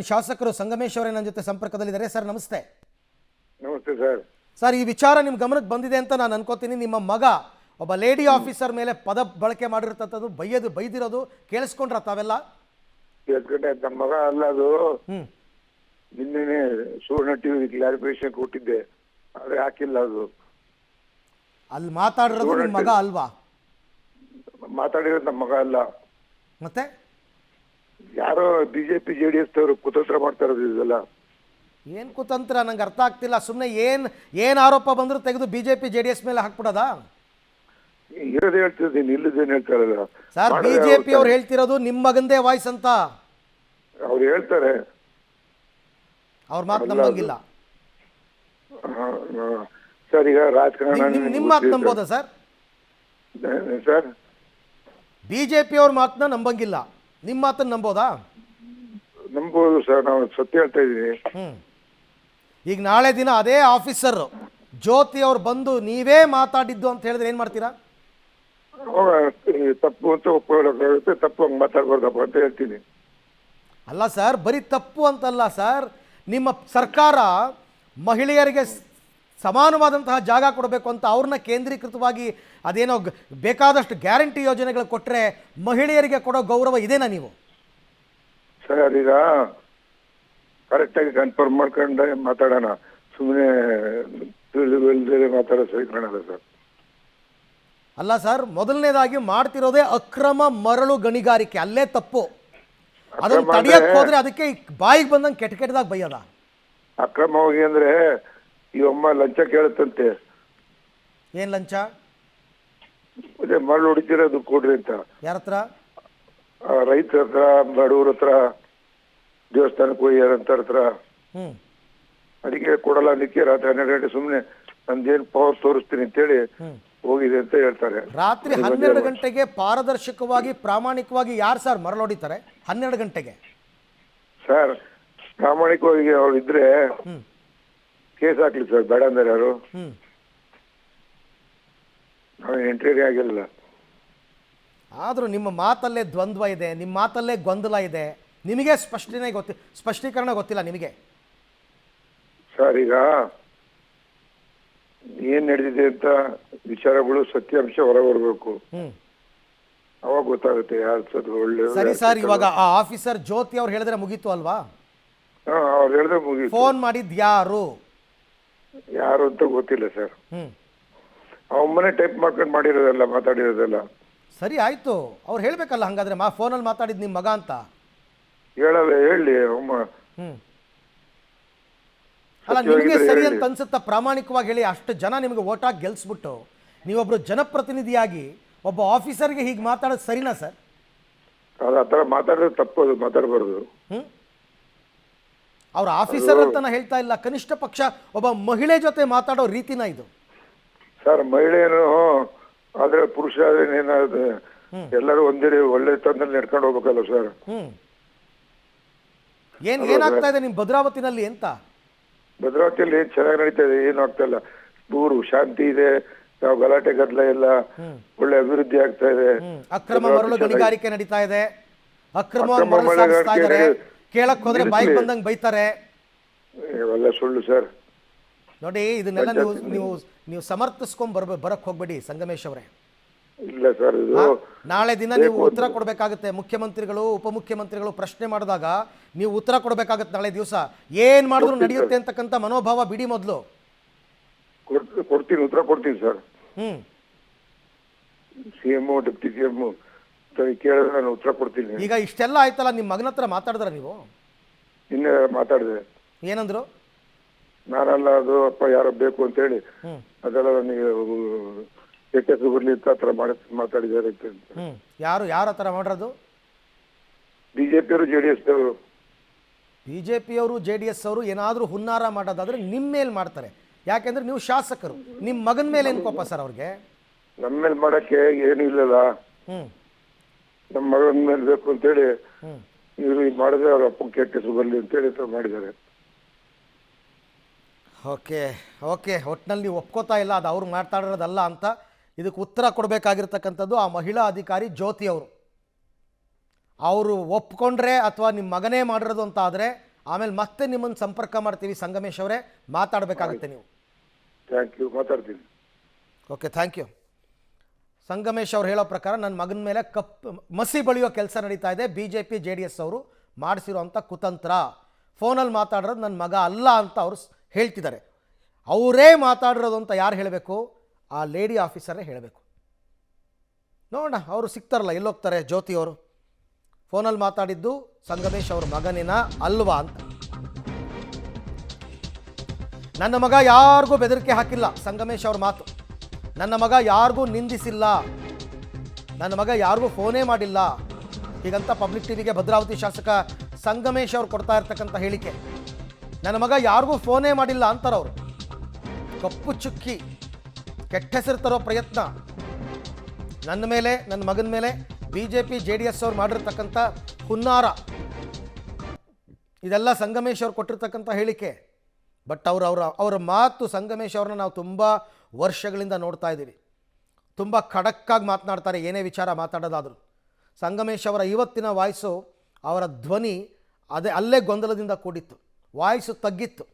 ಶಾಸಕರು ಸಂಗಮೇಶ್ ಅವರೇ ನನ್ನ ಜೊತೆ ಸಂಪರ್ಕದಲ್ಲಿದ್ದಾರೆ. ಸರ್ ನಮಸ್ತೆ. ನಮಸ್ತೆ ಸರ್. ಸರ್, ಈ ವಿಚಾರ ನಿಮ್ಮ ಗಮನಕ್ಕೆ ಬಂದಿದೆ ಅಂತ ನಾನು ಅನ್ಕೋತೀನಿ. ನಿಮ್ಮ ಮಗ ಒಬ್ಬ ಲೇಡಿ ಆಫೀಸರ್ ಮೇಲೆ ಪದ ಬಳಕೆ ಮಾಡಿರ್ತಕ್ಕಂಥದ್ದು, ಬೈದಿರೋದು ಕೇಳಿಸ್ಕೊಂಡ್ರ ತಾವೆಲ್ಲ? ನಮ್ಮ ಮಗ ಅಲ್ಲ ಅದು. ನಿನ್ನೆ ಸುವರ್ಣ ಟಿವಿ ಕ್ಲಾರಿಫಿಕೇಶನ್ ಕೊಟ್ಟಿದ್ದೆ, ಆದ್ರೆ ಹಾಕಿಲ್ಲ. ಅದು ಅಲ್ಲಿ ಮಾತಾಡಿರೋದು ನಿಮ್ಮ ಮಗ ಅಲ್ವಾ? ಮಾತಾಡಿರೋದು ನಮ್ಮ ಮಗ ಅಲ್ಲ. ಮತ್ತೆ ಯಾರೋ ಬಿಜೆಪಿ JDS ಅವರು ಕುತಂತ್ರ ಮಾಡ್ತಾ ಇರೋದು ಇದೆಲ್ಲ. ಏನು ಕುತಂತ್ರ ನಂಗೆ ಅರ್ಥ ಆಗ್ತಿಲ್ಲ. ಸುಮ್ಮನೆ ಏನು ಆರೋಪ ಬಂದರೂ ತೆಗೆದು ಬಿಜೆಪಿ JDS ಮೇಲೆ ಹಾಕ್ಬಿಡೋದಾ? ಇರೋದೇ ಹೇಳ್ತಿದ್ದೀನಿ, ಇಲ್ಲದೇನು ಹೇಳ್ತಾ ಇರೋದು. ಸರ್, ಬಿಜೆಪಿ ಅವ್ರು ಹೇಳ್ತಿರೋದು ನಿಮ್ಮ ಮಗಂದೇ ವಾಯ್ಸ್ ಅಂತ ಅವ್ರು ಹೇಳ್ತಾರೆ. ಅವ್ರ ಮಾತು ನಂಬಂಗಿಲ್ಲ ಸರ್. ಈಗ ರಾಜಕಾರಣ ನಿಮ್ಮ ಮಾತು ನಂಬೋದಾ ಸರ್? ಸರ್, ಬಿಜೆಪಿ ಅವ್ರ ಮಾತನ್ನ ನಂಬಂಗಿಲ್ಲ, ನಿಮ್ಮ ಮಾತನ್ನ ನಂಬೋದಾ? ನಂಬೋದು ಸರ್, ನಾವು ಸತ್ಯ ಹೇಳ್ತಾ ಇದ್ದೀನಿ. ಈಗ ನಾಳೆ ದಿನ ಅದೇ ಆಫೀಸರ್ ಜ್ಯೋತಿ ಅವ್ರು ಬಂದು ನೀವೇ ಮಾತಾಡಿದ್ದು ಅಂತ ಹೇಳಿದ್ರೆ ಏನು ಮಾಡ್ತೀರಾ? ತಪ್ಪು ಅಂತ ಒಪ್ಕೊಳ್ಳೋಕ್ಕಾಗುತ್ತೆ, ತಪ್ಪು ಹಂಗೆ ಮಾತಾಡ್ಬಾರ್ದಪ್ಪ ಅಂತ ಹೇಳ್ತೀನಿ. ಅಲ್ಲ ಸರ್, ಬರೀ ತಪ್ಪು ಅಂತಲ್ಲ ಸರ್. ನಿಮ್ಮ ಸರ್ಕಾರ ಮಹಿಳೆಯರಿಗೆ ಸಮಾನವಾದಂತಹ ಜಾಗ ಕೊಡಬೇಕು ಅಂತ ಅವ್ರನ್ನ ಕೇಂದ್ರೀಕೃತವಾಗಿ ಅದೇನೋ ಬೇಕಾದಷ್ಟು ಗ್ಯಾರಂಟಿ ಯೋಜನೆಗಳು ಕೊಟ್ಟರೆ ಮಹಿಳೆಯರಿಗೆ ಕೊಡೋ ಗೌರವ ಇದೇನಾ ನೀವು? ಸರ್, ಈಗ ಕರೆಕ್ಟಾಗಿ ಕನ್ಫರ್ಮ್ ಮಾಡ್ಕೊಂಡೆ ಮಾತಾಡೋಣ. ಸುಮ್ಮನೆ ಮಾತಾಡೋ ಸರಿ ಕಾಣಲ್ಲ ಸರ್. ಅಲ್ಲ ಸರ್, ಮೊದಲನೇದಾಗಿ ಮಾಡ್ತಿರೋದೇ ಅಕ್ರಮ ಮರಳು ಗಣಿಗಾರಿಕೆ, ಅಲ್ಲೇ ತಪ್ಪು. ಅದನ್ನು ತಡೆಯಕ್ಕೆ ಹೋದ್ರೆ ಅದಕ್ಕೆ ಬಾಯಿಗೆ ಬಂದಂಗೆ ಕೆಟ್ಟದಾಗ ಬೈಯದ. ಅಕ್ರಮವಾಗಿ ಅಂದ್ರೆ ಈ ಅಮ್ಮ ಲಂಚ ಕೇಳುತ್ತಂತೆ. ಏನ್ ಲಂಚ? ಅದೇ ಮರಳು ಹೊಡಿತಿರೋದು ಕೊಡ್ರಿ ಅಂತ. ಯಾರ ಹತ್ರ? ರೈತರ ಹತ್ರ, ಬಡವ್ರ ಹತ್ರ, ದೇವಸ್ಥಾನಕ್ಕೆ ಹೋಗ್ಯಾರಂತ ಹತ್ರ. ಅದಕ್ಕೆ ಕೊಡಲ್ಲ. ಅದಕ್ಕೆ ರಾತ್ರಿ 12 ಗಂಟೆ ಸುಮ್ಮನೆ ನಂದೇನು ಪವರ್ ತೋರಿಸ್ತೀನಿ ಅಂತೇಳಿ ಹೋಗಿದೆ ಅಂತ ಹೇಳ್ತಾರೆ. ರಾತ್ರಿ 12 ಗಂಟೆಗೆ ಪಾರದರ್ಶಕವಾಗಿ ಪ್ರಾಮಾಣಿಕವಾಗಿ ಯಾರು ಸರ್ ಮರಳು ಹೊಡಿತಾರೆ? 12 ಗಂಟೆಗೆ ಸರ್, ಪ್ರಾಮಾಣಿಕವಾಗಿ ಅವ್ರು ಇದ್ರೆ ಕೇಸ್ ಹಾಕ್ಲಿ ಸರ್. ಬೇಡ ಅಂದ್ರೆ ಯಾರು ನಾವು ಎಂಟ್ರಿ ಆಗಿಲ್ಲ. ಆದರೂ ನಿಮ್ಮ ಮಾತಲ್ಲೇ ದ್ವಂದ್ವ ಇದೆ, ನಿಮ್ಮ ಮಾತಲ್ಲೇ ಗೊಂದಲ ಇದೆ. ನಿಮಗೆ ಸ್ಪಷ್ಟೀಕರಣ ಗೊತ್ತಿಲ್ಲ ನಿಮಗೆ ಸರ್. ಈಗ ಏನ್ ನಡೆದಿದೆ ಅಂತ ವಿಚಾರಗಳು ಸತ್ಯಾಂಶ ಹೊರಬರ್ಬೇಕು, ಅವಾಗ ಗೊತ್ತಾಗುತ್ತೆ ಯಾರು ಸರ್ ಒಳ್ಳೆ. ಸರಿ ಸರ್, ಇವಾಗ ಆ ಆಫೀಸರ್ ಜ್ಯೋತಿ ಅವ್ರು ಹೇಳಿದ್ರೆ ಮುಗೀತು ಅಲ್ವಾ? ಅವ್ರು ಹೇಳಿದ್ರೆ ಮುಗೀತು. ಫೋನ್ ಮಾಡಿದ್ ಯಾರು ಅಂತ ಗೊತ್ತಿಲ್ಲ ಸರ್. ಅವಮ್ಮನೆ ಟೈಪ್ ಮಾಡ್ಕೊಂಡು ಮಾಡಿರೋದಲ್ಲ, ಮಾತಾಡಿರೋದಲ್ಲ. ಸರಿ ಆಯ್ತು, ಅವ್ರು ಹೇಳ್ಬೇಕಲ್ಲ ಹಂಗಾದ್ರೆ ಫೋನಲ್ಲಿ ಮಾತಾಡಿದ್ ನಿಮ್ಮ ಮಗ ಅಂತ. ಹೇಳಲ್ಲ, ಹೇಳಿ ಅಮ್ಮ. ಅಲ್ಲ, ನಿಮಗೆ ಸರಿ ಅಂತ ಅನ್ಸುತ್ತಾ? ಪ್ರಾಮಾಣಿಕವಾಗಿ ಹೇಳಿ. ಅಷ್ಟು ಜನ ನಿಮಗೆ ಓಟ್ ಹಾಕಿ ಗೆಲ್ಸ್ಬಿಟ್ಟು ನೀವೊಬ್ರು ಜನಪ್ರತಿನಿಧಿಯಾಗಿ ಒಬ್ಬ ಆಫೀಸರ್ಗೆ ಹೀಗೆ ಮಾತಾಡೋದು ಸರಿನಾ ಸರ್? ಅದು ಆ ಥರ ಮಾತಾಡೋದು ತಪ್ಪು, ಅದು ಮಾತಾಡಬಾರ್ದು. ಅವ್ರ ಆಫೀಸರ್ ಅಂತ ಹೇಳ್ತಾ ಇಲ್ಲ, ಕನಿಷ್ಠ ಪಕ್ಷ ಒಬ್ಬ ಮಹಿಳೆ ಜೊತೆ ಮಾತಾಡೋ ರೀತಿನ ಇದು ಸರ್. ಮಹಿಳೆಯನ್ನು ಆದ್ರೆ ಪುರುಷ ಆದ್ರೆ ಏನಾದ್ರೆ ಎಲ್ಲರೂ ಒಂದೇ ಒಳ್ಳೆ ತಂದಲ್ಲಿ ನಡ್ಕೊಂಡು ಹೋಗ್ಬೇಕಲ್ಲ ಸರ್. ಏನಾಗ್ತಾ ಇದೆ ನಿಮ್ ಭದ್ರಾವತಿನಲ್ಲಿ ಅಂತ? ಭದ್ರಾವತಿಯಲ್ಲಿ ಏನ್ ಚೆನ್ನಾಗಿ ನಡೀತಾ ಇದೆ, ಏನು ಆಗ್ತಾ ಇಲ್ಲ. ಊರು ಶಾಂತಿ ಇದೆ, ಯಾವ ಗಲಾಟೆ ಗದ್ದಲ ಇಲ್ಲ, ಒಳ್ಳೆ ಅಭಿವೃದ್ಧಿ ಆಗ್ತಾ ಇದೆ. ಅಕ್ರಮ ಮರಳು ಗಣಿಗಾರಿಕೆ ನಡೀತಾ ಇದೆ, ಅಕ್ರಮವಾಗಿ ಮರಳು ಸಾಗಿಸ್ತಾ ಇದ್ದಾರೆ. ಕೇಳಕ್ ಹೋದ್ರೆ ಬಾಯಿಗೆ ಬಂದಂಗೆ ಬೈತಾರೆ. ಇವೆಲ್ಲ ಸುಳ್ಳು ಸರ್. ನೋಡಿ, ಇದನ್ನೆಲ್ಲ ನೀವು ಸಮರ್ಥಿಸ್ಕೊಂಡ್ ಬರಕ್ ಹೋಗ್ಬೇಡಿ ಸಂಗಮೇಶ್ ಅವರೇ. ಇಲ್ಲ ಸರ್, ಇದು ನಾಳೆ ದಿನ ನೀವು ಉತ್ತರ ಕೊಡ್ಬೇಕಾಗುತ್ತೆ. ಮುಖ್ಯಮಂತ್ರಿಗಳು, ಉಪಮುಖ್ಯಮಂತ್ರಿಗಳು ಪ್ರಶ್ನೆ ಮಾಡಿದಾಗ ನೀವು ಉತ್ತರ ಕೊಡ್ಬೇಕಾಗತ್ತೆ. ನಾಳೆ ದಿವಸ ಏನ್ ಮಾಡಿದ್ರು ನಡೆಯುತ್ತೆ ಅಂತಕ್ಕಂಥ ಮನೋಭಾವ ಬಿಡಿ. ಮೊದಲು ಕೊಡ್ತೀನಿ, ಉತ್ತರ ಕೊಡ್ತೀನಿ ಸರ್. CM ಡೆಪ್ಟಿ CM ಕೇಳಿದ್ರೆ ನಾನು ಉತ್ತರ ಕೊಡ್ತೀನಿ. ಈಗ ಇಷ್ಟೆಲ್ಲ ಆಯ್ತಲ್ಲ, ನಿಮ್ಮ ಮಗನ ಹತ್ರ ಮಾತಾಡಿದ್ರ ನೀವು? ನಿನ್ನೆ ಮಾತಾಡಿದೆ. ಏನಂದ್ರು? ನಾನಲ್ಲ, ಅದು ಅಪ್ಪ ಯಾರೋ ಬೇಕು ಅಂತ ಹೇಳಿ ಅದೆಲ್ಲ ನನಗೆ ಬರ್ಲಿ ಅಂತ ಹತ್ರ ಮಾತಾಡಿದ್ದಾರೆ. ಯಾರು ಆ ಥರ ಮಾಡಿರೋದು? ಬಿಜೆಪಿ ಅವರು JDS ಅವರು. ಬಿಜೆಪಿ ಅವರು JDS ಅವರು ಏನಾದರೂ ಹುನ್ನಾರ ಮಾಡೋದಾದ್ರೆ ನಿಮ್ಮ ಮೇಲೆ ಮಾಡ್ತಾರೆ. ಯಾಕೆಂದ್ರೆ ನೀವು ಶಾಸಕರು. ನಿಮ್ಮ ಮಗನ ಮೇಲೆ ಏನು ಕೋಪ ಸರ್ ಅವ್ರಿಗೆ? ನಮ್ಮ ಮೇಲೆ ಮಾಡಕ್ಕೆ ಏನು ಇಲ್ಲಲ್ಲ. ನಮ್ಮ ಮಗನ ಮೇಲೆ ಬೇಕು ಅಂತೇಳಿ ಇವರು ಮಾಡಿದ್ರೆ ಅವ್ರ ಅಪ್ಪ ಕೆಟ್ಟ ಹೆಸರು ಬರ್ಲಿ ಅಂತೇಳಿ ಮಾಡಿದ್ದಾರೆ. ಓಕೆ ಒಟ್ಟಿನಲ್ಲಿ ನೀವು ಒಪ್ಕೋತಾ ಇಲ್ಲ, ಅದು ಅವ್ರು ಮಾತಾಡಿರೋದಲ್ಲ ಅಂತ. ಇದಕ್ಕೆ ಉತ್ತರ ಕೊಡಬೇಕಾಗಿರ್ತಕ್ಕಂಥದ್ದು ಆ ಮಹಿಳಾ ಅಧಿಕಾರಿ ಜ್ಯೋತಿ ಅವರು. ಅವರು ಒಪ್ಕೊಂಡ್ರೆ ಅಥವಾ ನಿಮ್ಮ ಮಗನೇ ಮಾಡಿರೋದು ಅಂತ ಆದರೆ ಆಮೇಲೆ ಮತ್ತೆ ನಿಮ್ಮನ್ನು ಸಂಪರ್ಕ ಮಾಡ್ತೀವಿ ಸಂಗಮೇಶ್ ಅವರೇ, ಮಾತಾಡಬೇಕಾಗುತ್ತೆ ನೀವು. ಥ್ಯಾಂಕ್ ಯು, ಮಾತಾಡ್ತೀನಿ. Okay, thank you. ಸಂಗಮೇಶ್ ಅವ್ರು ಹೇಳೋ ಪ್ರಕಾರ ನನ್ನ ಮಗನ ಮೇಲೆ ಮಸಿ ಬಳಿಯೋ ಕೆಲಸ ನಡೀತಾ ಇದೆ. BJP JDS ಅವರು ಮಾಡಿಸಿರೋಂಥ ಕುತಂತ್ರ. ಫೋನಲ್ಲಿ ಮಾತಾಡಿರೋದು ನನ್ನ ಮಗ ಅಲ್ಲ ಅಂತ ಅವರು ಹೇಳ್ತಿದ್ದಾರೆ. ಅವರೇ ಮಾತಾಡಿರೋದು ಅಂತ ಯಾರು ಹೇಳಬೇಕು? ಆ ಲೇಡಿ ಆಫೀಸರೇ ಹೇಳಬೇಕು. ನೋಡೋಣ, ಅವರು ಸಿಗ್ತಾರಲ್ಲ, ಎಲ್ಲೋಗ್ತಾರೆ ಜ್ಯೋತಿ ಅವರು. ಫೋನಲ್ಲಿ ಮಾತಾಡಿದ್ದು ಸಂಗಮೇಶ್ ಅವ್ರ ಮಗನಿನ ಅಲ್ವಾ ಅಂತ. ನನ್ನ ಮಗ ಯಾರಿಗೂ ಬೆದರಿಕೆ ಹಾಕಿಲ್ಲ, ಸಂಗಮೇಶ್ ಅವ್ರ ಮಾತು. ನನ್ನ ಮಗ ಯಾರಿಗೂ ನಿಂದಿಸಿಲ್ಲ, ನನ್ನ ಮಗ ಯಾರಿಗೂ ಫೋನೇ ಮಾಡಿಲ್ಲ, ಹೀಗಂತ ಪಬ್ಲಿಕ್ ಟಿವಿಗೆ ಭದ್ರಾವತಿ ಶಾಸಕ ಸಂಗಮೇಶ್ ಅವ್ರು ಕೊಡ್ತಾ ಇರ್ತಕ್ಕಂಥ ಹೇಳಿಕೆ. ನನ್ನ ಮಗ ಯಾರಿಗೂ ಫೋನೇ ಮಾಡಿಲ್ಲ ಅಂತಾರವರು. ಕಪ್ಪು ಚುಕ್ಕಿ, ಕೆಟ್ಟ ಹೆಸರು ತರೋ ಪ್ರಯತ್ನ ನನ್ನ ಮೇಲೆ, ನನ್ನ ಮಗನ ಮೇಲೆ BJP JDS ಅವ್ರು ಮಾಡಿರ್ತಕ್ಕಂಥ ಹುನ್ನಾರ, ಇದೆಲ್ಲ ಸಂಗಮೇಶ್ ಅವ್ರು ಕೊಟ್ಟಿರ್ತಕ್ಕಂಥ ಹೇಳಿಕೆ. ಬಟ್ ಅವರ ಮಾತು, ಸಂಗಮೇಶ್ ಅವ್ರನ್ನ ನಾವು ತುಂಬ ವರ್ಷಗಳಿಂದ ನೋಡ್ತಾ ಇದ್ದೀವಿ. ತುಂಬ ಖಡಕ್ಕಾಗಿ ಮಾತನಾಡ್ತಾರೆ, ಏನೇ ವಿಚಾರ ಮಾತಾಡೋದಾದರೂ. ಸಂಗಮೇಶ್ ಅವರ ಇವತ್ತಿನ ವಾಯ್ಸು, ಅವರ ಧ್ವನಿ ಅಲ್ಲೇ ಗೊಂದಲದಿಂದ ಕೂಡಿತ್ತು, ವಾಯ್ಸು ತಗ್ಗಿತ್ತು.